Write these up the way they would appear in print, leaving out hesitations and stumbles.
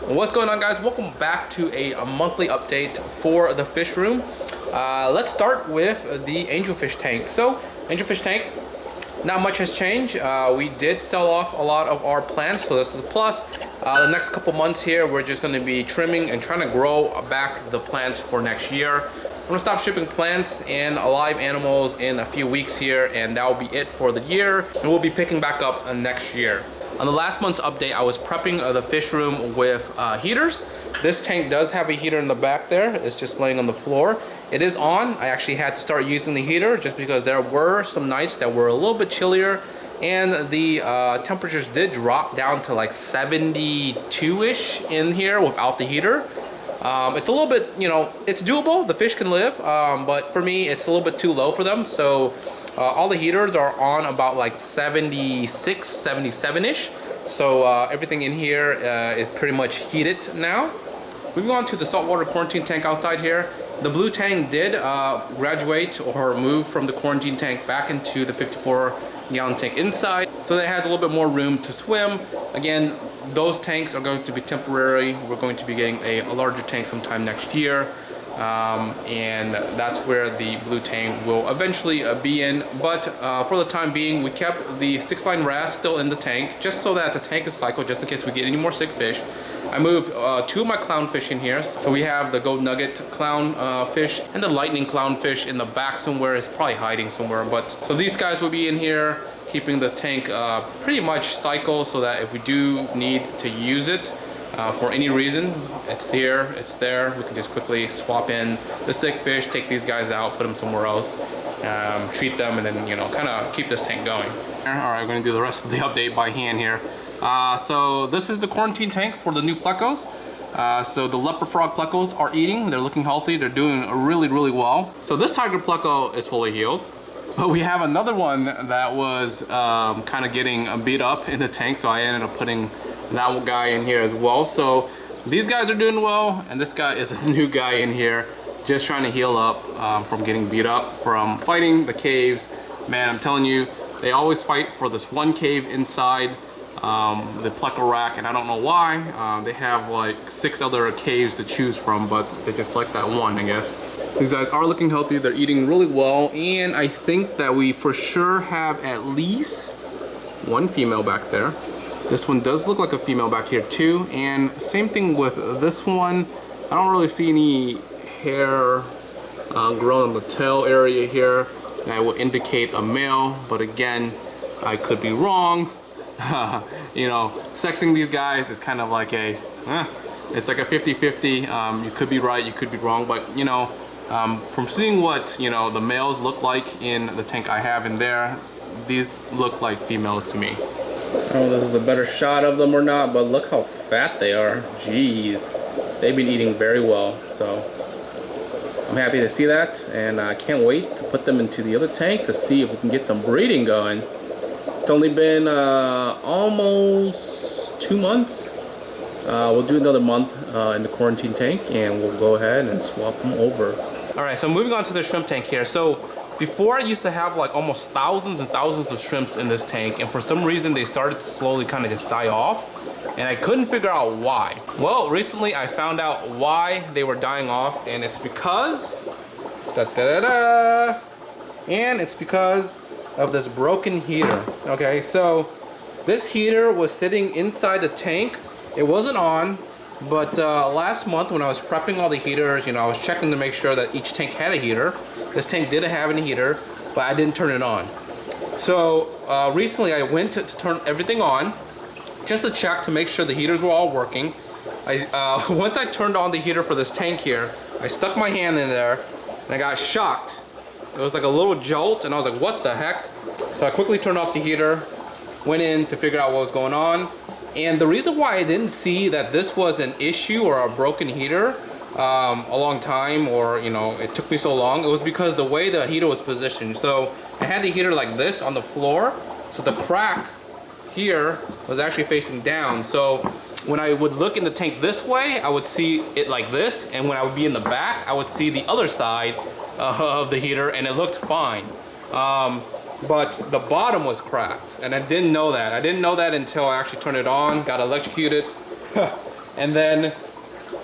What's going on, guys? Welcome back to a monthly update for the fish room. Let's start with the angelfish tank. So angelfish tank, not much has changed. We did sell off a lot of our plants, so this is a plus. The next couple months here, we're just going to be trimming and trying to grow back the plants for next year. I'm going to stop shipping plants and live animals in a few weeks here, and that will be it for the year, and we'll be picking back up next year. On the last month's update, I was prepping the fish room with heaters. This tank does have a heater in the back there. It's just laying on the floor. It is on. I actually had to start using the heater just because there were some nights that were a little bit chillier, and the temperatures did drop down to like 72-ish in here without the heater. It's a little bit, it's doable. The fish can live, but for me, it's a little bit too low for them. So all the heaters are on about like 76, 77-ish. So everything in here is pretty much heated now. Moving on to the saltwater quarantine tank outside here. The blue tank did graduate or move from the quarantine tank back into the 54-gallon tank inside. So that has a little bit more room to swim. Again, those tanks are going to be temporary. We're going to be getting a larger tank sometime next year. And that's where the blue tank will eventually be in. But for the time being, we kept the 6-line wrasse still in the tank, just so that the tank is cycled, just in case we get any more sick fish. I moved 2 of my clownfish in here. So we have the gold nugget clownfish and the lightning clownfish in the back somewhere. It's probably hiding somewhere. But so these guys will be in here, keeping the tank pretty much cycle, so that if we do need to use it for any reason, it's here, it's there. We can just quickly swap in the sick fish, take these guys out, put them somewhere else, treat them, and then kind of keep this tank going. All right, we're going to do the rest of the update by hand here. So this is the quarantine tank for the new Plecos. So the leopard frog Plecos are eating. They're looking healthy. They're doing really well. So this tiger Pleco is fully healed. But we have another one that was kind of getting beat up in the tank, so I ended up putting that guy in here as well. So these guys are doing well, and this guy is a new guy in here, just trying to heal up from getting beat up from fighting the caves. Man, I'm telling you, they always fight for this one cave inside the Pleco rack, and I don't know why. They have like 6 other caves to choose from, but they just like that one, I guess. These guys are looking healthy. They're eating really well, and I think that we for sure have at least 1 female back there. This one does look like a female back here too, and same thing with this one. I don't really see any hair growing on the tail area here that will indicate a male, but again, I could be wrong. Sexing these guys is kind of like it's like a 50-50. You could be right, you could be wrong, but from seeing what the males look like in the tank I have in there, these look like females to me. I don't know if this is a better shot of them or not, but look how fat they are. Jeez, they've been eating very well, so I'm happy to see that, and I can't wait to put them into the other tank to see if we can get some breeding going. It's only been almost 2 months. We'll do another month in the quarantine tank, and we'll go ahead and swap them over. All right, so moving on to the shrimp tank here. So before, I used to have like almost thousands and thousands of shrimps in this tank, and for some reason they started to slowly kind of just die off, and I couldn't figure out why. Well, recently I found out why they were dying off, and it's because and it's because of this broken heater. Okay, so this heater was sitting inside the tank. It wasn't on, but last month when I was prepping all the heaters, I was checking to make sure that each tank had a heater. This tank didn't have any heater, but I didn't turn it on. So recently I went to turn everything on, just to check to make sure the heaters were all working. Once I turned on the heater for this tank here, I stuck my hand in there, and I got shocked. It was like a little jolt, and I was like, what the heck? So I quickly turned off the heater, went in to figure out what was going on. And the reason why I didn't see that this was an issue or a broken heater a long time, or it took me so long, it was because the way the heater was positioned. So I had the heater like this on the floor, so the crack here was actually facing down. So when I would look in the tank this way, I would see it like this, and when I would be in the back, I would see the other side of the heater, and it looked fine. But the bottom was cracked, and I didn't know that. I didn't know that until I actually turned it on, got electrocuted. and then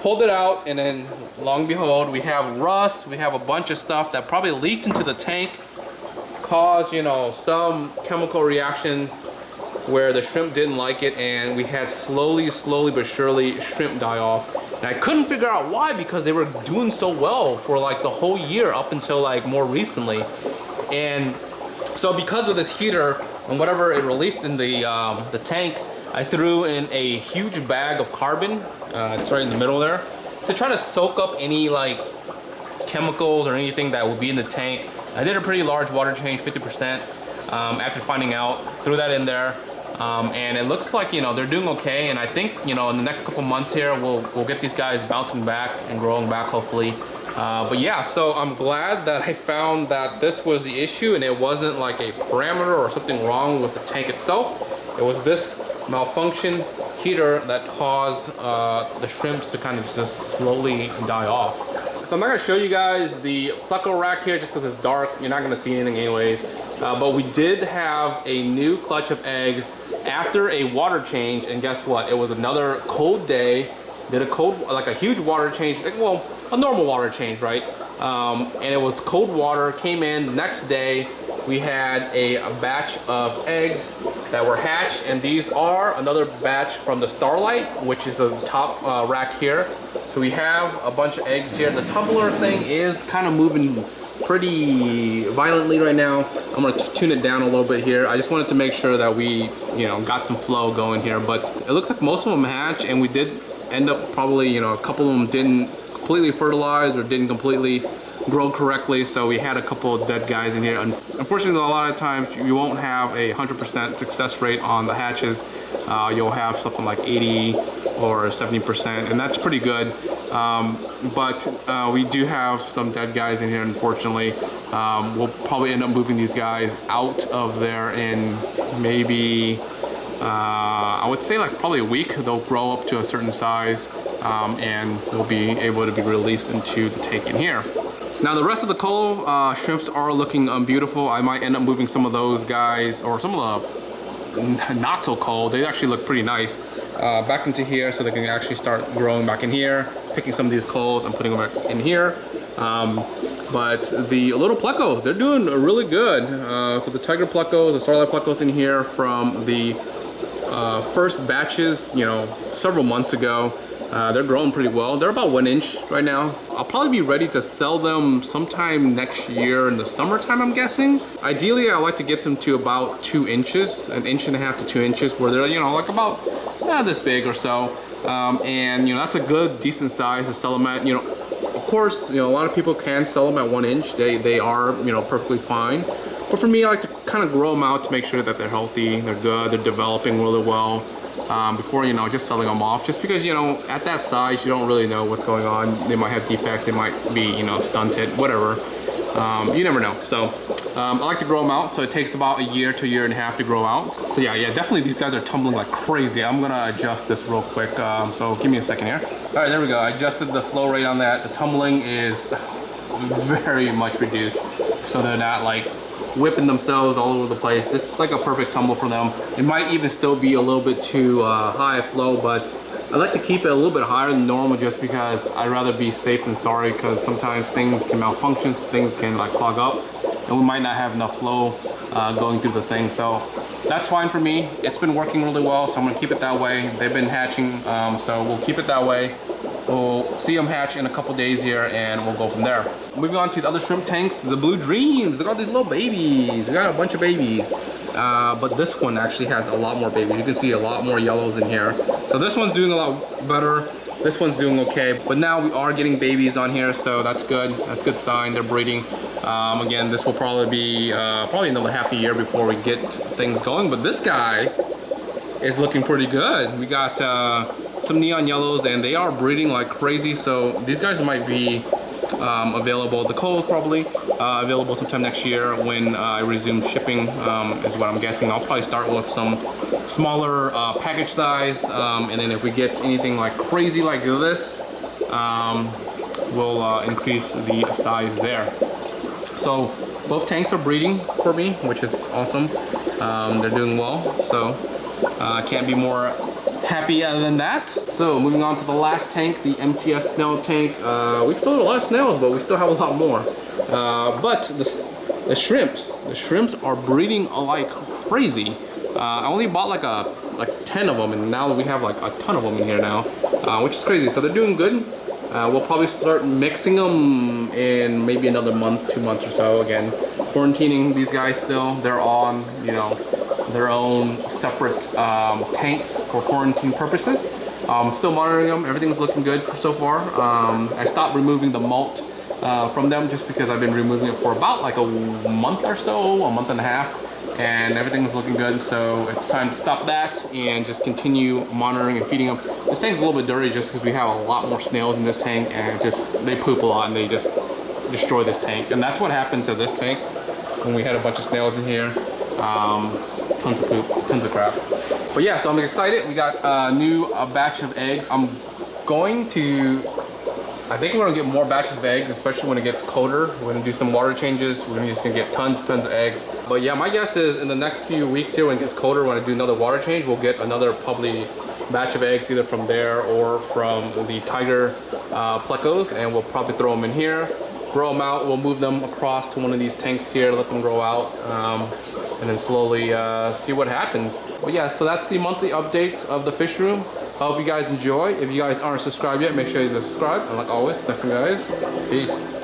pulled it out, and then long and behold, we have rust, we have a bunch of stuff that probably leaked into the tank, caused, you know, some chemical reaction where the shrimp didn't like it, and we had slowly but surely shrimp die off. And I couldn't figure out why, because they were doing so well for like the whole year up until like more recently. And so because of this heater and whatever it released in the tank, I threw in a huge bag of carbon, it's right in the middle there, to try to soak up any like chemicals or anything that would be in the tank. I did a pretty large water change, 50%, after finding out, threw that in there. And it looks like, you know, they're doing okay, and I think, you know, in the next couple months here we'll get these guys bouncing back and growing back, hopefully. But yeah, so I'm glad that I found that this was the issue, and it wasn't like a parameter or something wrong with the tank itself. It was this malfunction heater that caused the shrimps to kind of just slowly die off. So I'm not going to show you guys the Pleco rack here just because it's dark. You're not going to see anything anyways. But we did have a new clutch of eggs after a water change, and guess what? It was another cold day. Did a cold, like a huge water change, well, a normal water change, right? And it was cold water, came in the next day. We had a batch of eggs that were hatched, and these are another batch from the Starlight, which is the top rack here. So we have a bunch of eggs here. The tumbler thing is kind of moving pretty violently right now. I'm gonna tune it down a little bit here. I just wanted to make sure that we, you know, got some flow going here, but it looks like most of them hatch, and we did end up probably, you know, a couple of them didn't completely fertilize or didn't completely grow correctly, so we had a couple of dead guys in here. Unfortunately, a lot of times you won't have a 100% success rate on the hatches. You'll have something like 80 or 70%, and that's pretty good. But we do have some dead guys in here, unfortunately. We'll probably end up moving these guys out of there in maybe, I would say like probably a week. They'll grow up to a certain size, and they'll be able to be released into the tank in here. Now the rest of the coal shrimps are looking beautiful. I might end up moving some of those guys, or some of the not so coal. They actually look pretty nice, back into here, so they can actually start growing back in here, picking some of these coals and putting them back in here. But the little Plecos, they're doing really good. So the tiger Plecos, the starlight Plecos in here from the first batches, you know, several months ago. They're growing pretty well. They're about 1 inch right now. I'll probably be ready to sell them sometime next year in the summertime, I'm guessing. Ideally, I like to get them to about 2 inches, 1.5 inches to 2 inches, where they're, you know, like about this big or so. And, you know, that's a good, decent size to sell them at. You know, of course, you know, a lot of people can sell them at 1 inch. They are, you know, perfectly fine. But for me, I like to kind of grow them out to make sure that they're healthy, they're good, they're developing really well. Before, you know, just selling them off, just because, you know, at that size you don't really know what's going on. They might have defects, they might be, you know, stunted, whatever. You never know. So I like to grow them out, so it takes about 1 year to 1.5 years to grow out. So yeah, definitely these guys are tumbling like crazy. I'm gonna adjust this real quick, so give me a second here. All right, there we go. I adjusted the flow rate on that. The tumbling is very much reduced, so they're not like whipping themselves all over the place. This is like a perfect tumble for them. It might even still be a little bit too high flow, but I like to keep it a little bit higher than normal, just because I'd rather be safe than sorry, because sometimes things can malfunction, things can like clog up, and we might not have enough flow going through the thing. So that's fine for me. It's been working really well, so I'm gonna keep it that way. They've been hatching, so we'll keep it that way. We'll see them hatch in a couple days here, and we'll go from there. Moving on to the other shrimp tanks, the Blue Dreams. Look at all these little babies. We got a bunch of babies. But this one actually has a lot more babies. You can see a lot more yellows in here. So this one's doing a lot better. This one's doing okay. But now we are getting babies on here, so that's good. That's a good sign. They're breeding. Again, this will probably be probably another half a year before we get things going. But this guy is looking pretty good. We got some neon yellows, and they are breeding like crazy, so these guys might be available. The coal is probably available sometime next year when I resume shipping, is what I'm guessing. I'll probably start with some smaller package size, and then if we get anything like crazy like this, we'll increase the size there. So both tanks are breeding for me, which is awesome. They're doing well, so can't be more happy other than that. So moving on to the last tank, the MTS snail tank. We've sold a lot of snails, but we still have a lot more. But the shrimps are breeding like crazy. I only bought like 10 of them, and now we have like a ton of them in here now, which is crazy. So they're doing good. We'll probably start mixing them in maybe another month, 2 months or so. Again, quarantining these guys still. They're on, you know, their own separate tanks for quarantine purposes. Still monitoring them. Everything's looking good so far. I stopped removing the molt from them just because I've been removing it for about like a month or so, a month and a half. And everything's looking good, so it's time to stop that and just continue monitoring and feeding them. This tank's a little bit dirty just because we have a lot more snails in this tank, and they poop a lot and they just destroy this tank. And that's what happened to this tank when we had a bunch of snails in here. Tons of poop, tons of crap. But yeah, so I'm excited. We got a new batch of eggs. I think we're gonna get more batches of eggs, especially when it gets colder. We're gonna do some water changes. We're just gonna get tons of eggs. But yeah, my guess is in the next few weeks here, when it gets colder, when I do another water change, we'll get another probably batch of eggs either from there or from the tiger plecos, and we'll probably throw them in here, grow them out. We'll move them across to one of these tanks here, let them grow out, and then slowly see what happens. But yeah, so that's the monthly update of the fish room. I hope you guys enjoy. If you guys aren't subscribed yet, make sure you subscribe. And like always, thanks guys. Peace.